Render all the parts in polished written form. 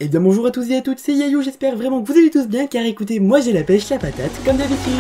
Et bien bonjour à tous et à toutes, c'est Yayou, j'espère vraiment que vous allez tous bien car écoutez, moi j'ai la pêche, la patate, comme d'habitude.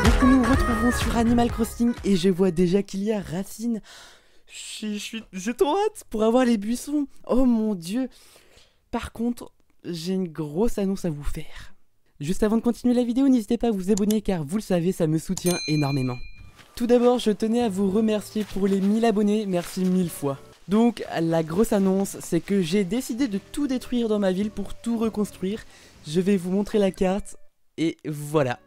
Donc nous nous retrouvons sur Animal Crossing et je vois déjà qu'il y a Racine. J'ai trop hâte pour avoir les buissons. Oh mon dieu. Par contre, j'ai une grosse annonce à vous faire. Juste avant de continuer la vidéo, n'hésitez pas à vous abonner car vous le savez, ça me soutient énormément. Tout d'abord, je tenais à vous remercier pour les 1000 abonnés, merci 1000 fois. Donc, la grosse annonce, c'est que j'ai décidé de tout détruire dans ma ville pour tout reconstruire. Je vais vous montrer la carte et voilà.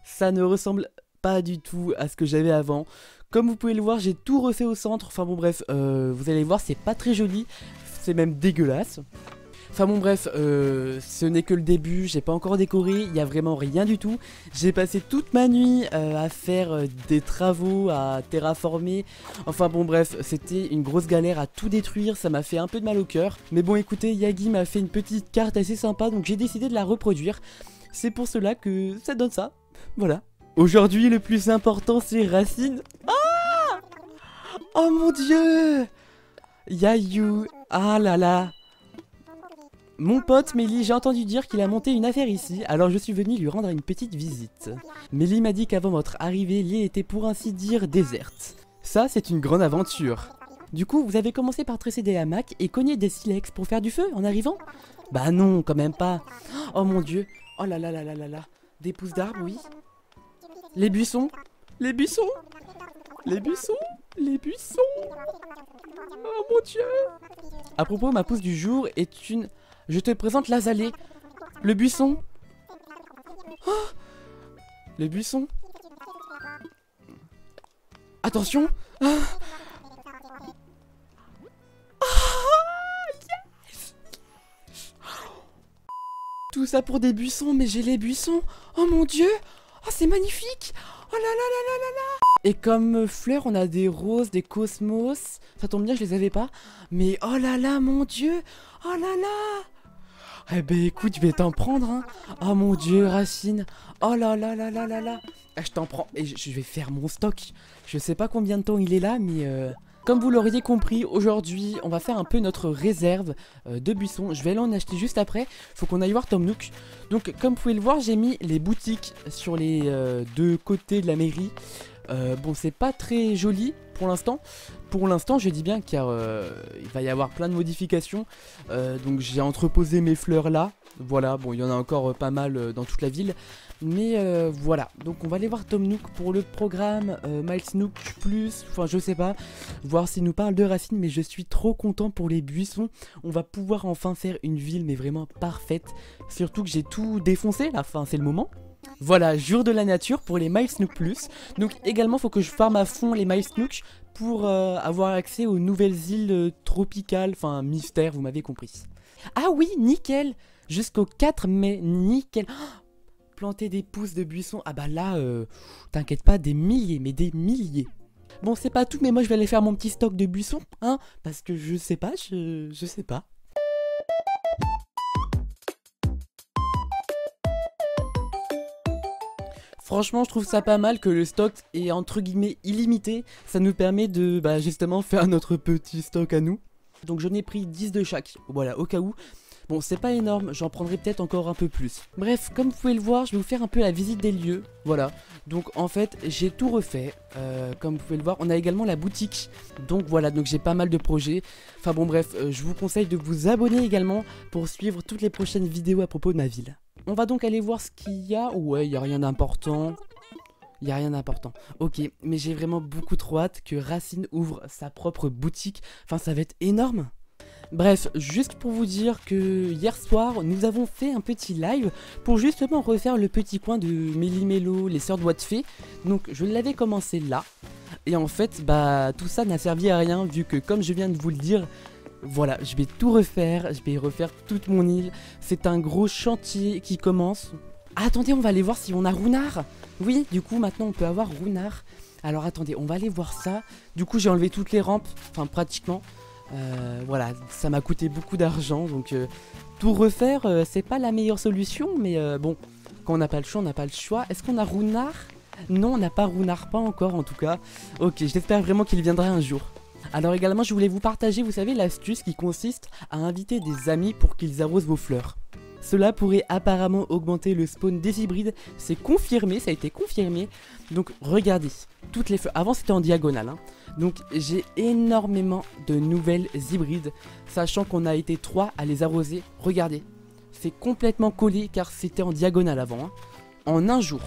Ça ne ressemble pas du tout à ce que j'avais avant. Comme vous pouvez le voir, j'ai tout refait au centre. Enfin bon bref, vous allez voir, c'est pas très joli. C'est même dégueulasse. Enfin bon bref, ce n'est que le début, j'ai pas encore décoré, il n'y a vraiment rien du tout. J'ai passé toute ma nuit à faire des travaux, à terraformer. Enfin bon bref, c'était une grosse galère à tout détruire, ça m'a fait un peu de mal au cœur. Mais bon écoutez, Yagi m'a fait une petite carte assez sympa, donc j'ai décidé de la reproduire. C'est pour cela que ça donne ça, voilà. Aujourd'hui le plus important c'est Racine. Ah! Oh mon dieu! Yayou, ah là là! Mon pote Mélie, j'ai entendu dire qu'il a monté une affaire ici, alors je suis venu lui rendre une petite visite. Mélie m'a dit qu'avant votre arrivée, l'île était pour ainsi dire déserte. Ça, c'est une grande aventure. Du coup, vous avez commencé par tresser des hamacs et cogner des silex pour faire du feu en arrivant? Bah non, quand même pas. Oh mon dieu. Oh là là là là là là. Des pousses d'arbres, oui. Les buissons. Les buissons. Les buissons. Les buissons. Oh mon dieu. À propos, ma pousse du jour est une... Je te présente l'azalée. Le buisson. Oh, le buisson. Attention. Ah. Yes. Tout ça pour des buissons, mais j'ai les buissons. Oh mon dieu. Oh, c'est magnifique. Oh là là là là là là. Et comme fleurs, on a des roses, des cosmos. Ça tombe bien, je les avais pas. Mais oh là là, mon dieu. Oh là là. Eh ben écoute, je vais t'en prendre, hein. Oh mon dieu, Racine. Oh là là là là là là. Je t'en prends. Et je vais faire mon stock. Je sais pas combien de temps il est là, mais... Comme vous l'auriez compris, aujourd'hui, on va faire un peu notre réserve de buissons. Je vais aller en acheter juste après. Faut qu'on aille voir Tom Nook. Donc, comme vous pouvez le voir, j'ai mis les boutiques sur les deux côtés de la mairie. Bon, c'est pas très joli pour l'instant. Pour l'instant, je dis bien car il va y avoir plein de modifications. Donc, j'ai entreposé mes fleurs là. Voilà, bon, il y en a encore pas mal dans toute la ville. Mais voilà, donc on va aller voir Tom Nook pour le programme Miles Nook Plus, enfin je sais pas, voir s'il nous parle de Racine, mais je suis trop content pour les buissons. On va pouvoir enfin faire une ville mais vraiment parfaite, surtout que j'ai tout défoncé là, enfin c'est le moment. Voilà, jour de la nature pour les Miles Nook Plus, donc également faut que je farme à fond les Miles Nook pour avoir accès aux nouvelles îles tropicales, enfin mystères, vous m'avez compris. Ah oui, nickel, jusqu'au 4 mai, nickel. Planter des pousses de buissons, ah bah là, t'inquiète pas, des milliers, mais des milliers. Bon, c'est pas tout, mais moi je vais aller faire mon petit stock de buissons, hein, parce que je sais pas, je sais pas. Franchement, je trouve ça pas mal que le stock est entre guillemets illimité. Ça nous permet de, bah justement, faire notre petit stock à nous. Donc j'en ai pris 10 de chaque, voilà, au cas où. Bon, c'est pas énorme, j'en prendrai peut-être encore un peu plus. Bref, comme vous pouvez le voir, je vais vous faire un peu la visite des lieux. Voilà, donc en fait, j'ai tout refait. Comme vous pouvez le voir, on a également la boutique. Donc voilà, donc j'ai pas mal de projets. Enfin bon, bref, je vous conseille de vous abonner également pour suivre toutes les prochaines vidéos à propos de ma ville. On va donc aller voir ce qu'il y a. Ouais, il n'y a rien d'important. Il n'y a rien d'important. Ok, mais j'ai vraiment beaucoup trop hâte que Racine ouvre sa propre boutique. Enfin, ça va être énorme. Bref, juste pour vous dire que hier soir, nous avons fait un petit live pour justement refaire le petit coin de Méli-Mélo, les sœurs doigts de fée. Donc je l'avais commencé là. Et en fait, bah tout ça n'a servi à rien vu que comme je viens de vous le dire, voilà, je vais tout refaire, je vais refaire toute mon île. C'est un gros chantier qui commence. Ah, attendez, on va aller voir si on a Runard. Oui, du coup maintenant on peut avoir Runard. Alors attendez, on va aller voir ça. Du coup j'ai enlevé toutes les rampes, enfin pratiquement. Voilà, ça m'a coûté beaucoup d'argent, donc tout refaire, c'est pas la meilleure solution, mais bon, quand on n'a pas le choix, on n'a pas le choix. Est-ce qu'on a Runard? Non, on n'a pas Runard, pas encore en tout cas. Ok, j'espère vraiment qu'il viendra un jour. Alors également, je voulais vous partager, vous savez, l'astuce qui consiste à inviter des amis pour qu'ils arrosent vos fleurs. Cela pourrait apparemment augmenter le spawn des hybrides, c'est confirmé, ça a été confirmé. Donc regardez, toutes les fleurs, avant c'était en diagonale, hein. Donc j'ai énormément de nouvelles hybrides, sachant qu'on a été 3 à les arroser. Regardez, c'est complètement collé car c'était en diagonale avant, hein. En un jour,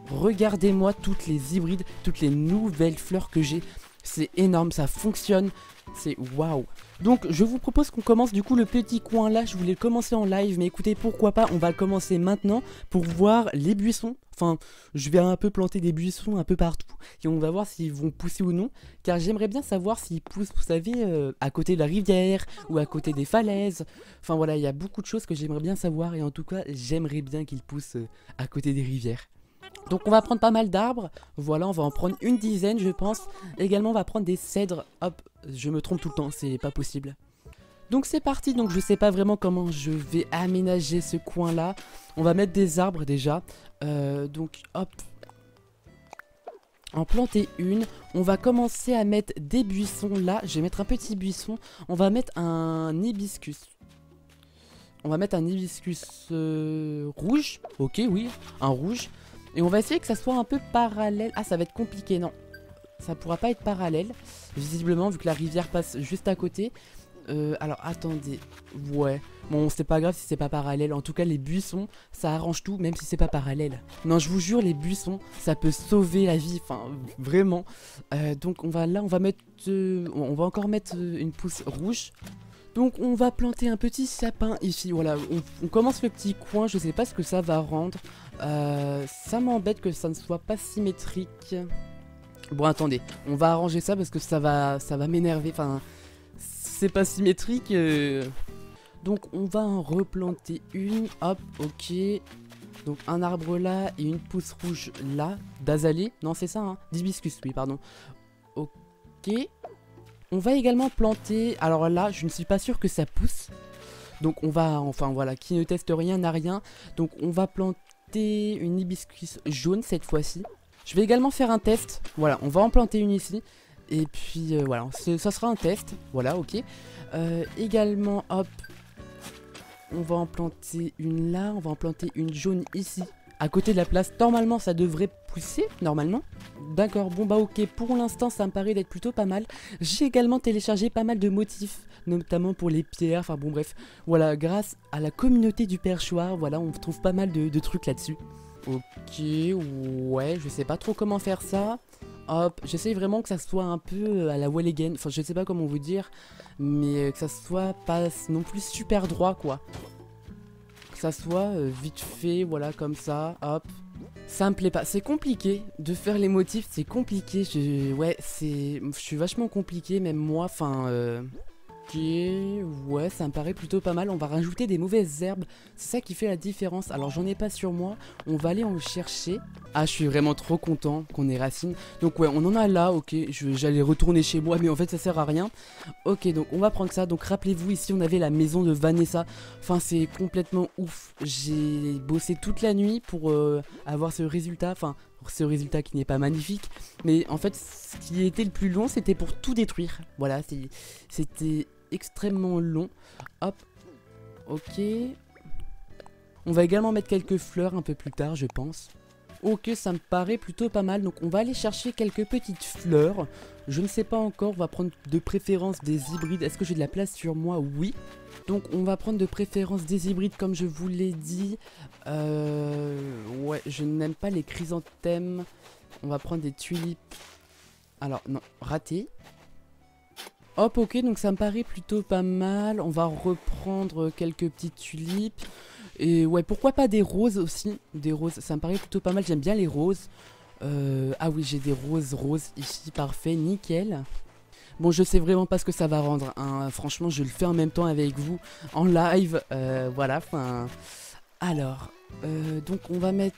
regardez-moi toutes les hybrides, toutes les nouvelles fleurs que j'ai. C'est énorme, ça fonctionne, c'est waouh. Donc je vous propose qu'on commence du coup le petit coin là. Je voulais le commencer en live, mais écoutez, pourquoi pas, on va le commencer maintenant pour voir les buissons. Enfin, je vais un peu planter des buissons un peu partout et on va voir s'ils vont pousser ou non. Car j'aimerais bien savoir s'ils poussent, vous savez, à côté de la rivière ou à côté des falaises. Enfin voilà, il y a beaucoup de choses que j'aimerais bien savoir et en tout cas, j'aimerais bien qu'ils poussent à côté des rivières. Donc on va prendre pas mal d'arbres, voilà, on va en prendre une dizaine je pense. Également on va prendre des cèdres, hop, je me trompe tout le temps, c'est pas possible. Donc c'est parti, donc je sais pas vraiment comment je vais aménager ce coin là. On va mettre des arbres déjà, donc hop, en planter une. On va commencer à mettre des buissons là, je vais mettre un petit buisson. On va mettre un hibiscus. On va mettre un hibiscus rouge, ok oui, un rouge. Et on va essayer que ça soit un peu parallèle. Ah, ça va être compliqué, non. Ça pourra pas être parallèle, visiblement, vu que la rivière passe juste à côté. Alors, attendez. Ouais. Bon, c'est pas grave si c'est pas parallèle. En tout cas, les buissons, ça arrange tout, même si c'est pas parallèle. Non, je vous jure, les buissons, ça peut sauver la vie. Enfin, vraiment. Donc, on va là, on va mettre... on va encore mettre une pousse rouge. Donc on va planter un petit sapin ici, voilà, on commence le petit coin, je sais pas ce que ça va rendre. Ça m'embête que ça ne soit pas symétrique. Bon attendez, on va arranger ça parce que ça va m'énerver, enfin, c'est pas symétrique. Donc on va en replanter une, hop, ok. Donc un arbre là et une pousse rouge là, d'azalée, non c'est ça hein, d'hibiscus, oui pardon. Ok. On va également planter, alors là je ne suis pas sûr que ça pousse. Donc on va, enfin voilà, qui ne teste rien n'a rien. Donc on va planter une hibiscus jaune cette fois-ci. Je vais également faire un test, voilà, on va en planter une ici. Et puis voilà, ça sera un test, voilà, ok. Également, hop, on va en planter une là, on va en planter une jaune ici. À côté de la place, normalement ça devrait pousser, normalement. D'accord, bon bah ok, pour l'instant ça me paraît d'être plutôt pas mal. J'ai également téléchargé pas mal de motifs, notamment pour les pierres, enfin bon bref. Voilà, grâce à la communauté du perchoir, voilà, on trouve pas mal de trucs là-dessus. Ok, ouais, je sais pas trop comment faire ça. Hop, j'essaye vraiment que ça soit un peu à la wall again, enfin je sais pas comment vous dire, mais que ça soit pas non plus super droit quoi. Ça soit vite fait, voilà, comme ça, hop. Ça me plaît pas, c'est compliqué de faire les motifs, c'est compliqué, ouais, je suis vachement compliqué, même moi, enfin, ok, ouais, ça me paraît plutôt pas mal, on va rajouter des mauvaises herbes, c'est ça qui fait la différence, alors j'en ai pas sur moi, on va aller en chercher. Ah, je suis vraiment trop content qu'on ait racine. Donc ouais, on en a là, ok, j'allais retourner chez moi, mais en fait ça sert à rien. Ok, donc on va prendre ça, donc rappelez-vous, ici on avait la maison de Vanessa. Enfin, c'est complètement ouf. J'ai bossé toute la nuit pour avoir ce résultat, enfin, ce résultat qui n'est pas magnifique. Mais en fait, ce qui était le plus long, c'était pour tout détruire. Voilà, c'était extrêmement long. Hop, ok. On va également mettre quelques fleurs un peu plus tard, je pense. Ok, ça me paraît plutôt pas mal, donc on va aller chercher quelques petites fleurs. Je ne sais pas encore, on va prendre de préférence des hybrides. Est-ce que j'ai de la place sur moi? Oui. Donc on va prendre de préférence des hybrides comme je vous l'ai dit. Ouais, je n'aime pas les chrysanthèmes. On va prendre des tulipes. Alors non, raté. Hop, ok, donc ça me paraît plutôt pas mal. On va reprendre quelques petites tulipes. Et ouais, pourquoi pas des roses aussi. Des roses, ça me paraît plutôt pas mal, j'aime bien les roses. Ah oui, j'ai des roses ici, parfait, nickel. Bon, je sais vraiment pas ce que ça va rendre, hein. Franchement, je le fais en même temps avec vous, en live, voilà, enfin... Alors, donc on va mettre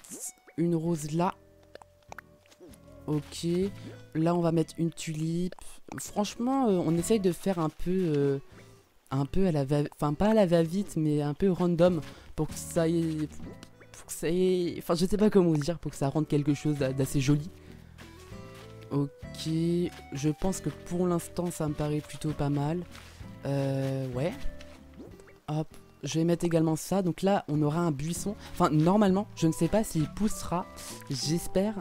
une rose là. Ok, là on va mettre une tulipe. Franchement, on essaye de faire un peu à la va... Enfin, pas à la va-vite, mais un peu random, pour que ça ait... faut que ça ait... Enfin, je sais pas comment vous dire pour que ça rende quelque chose d'assez joli. Ok, je pense que pour l'instant, ça me paraît plutôt pas mal. Ouais. Hop, je vais mettre également ça. Donc là, on aura un buisson. Enfin, normalement, je ne sais pas s'il poussera. J'espère.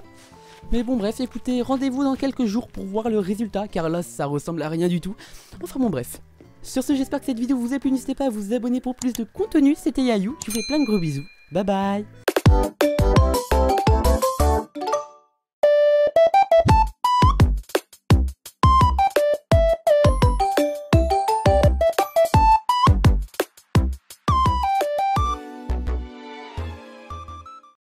Mais bon, bref, écoutez, rendez-vous dans quelques jours pour voir le résultat. Car là, ça ressemble à rien du tout. Enfin bon, bref. Sur ce, j'espère que cette vidéo vous a plu. N'hésitez pas à vous abonner pour plus de contenu. C'était Yayou. Je vous fais plein de gros bisous. Bye bye.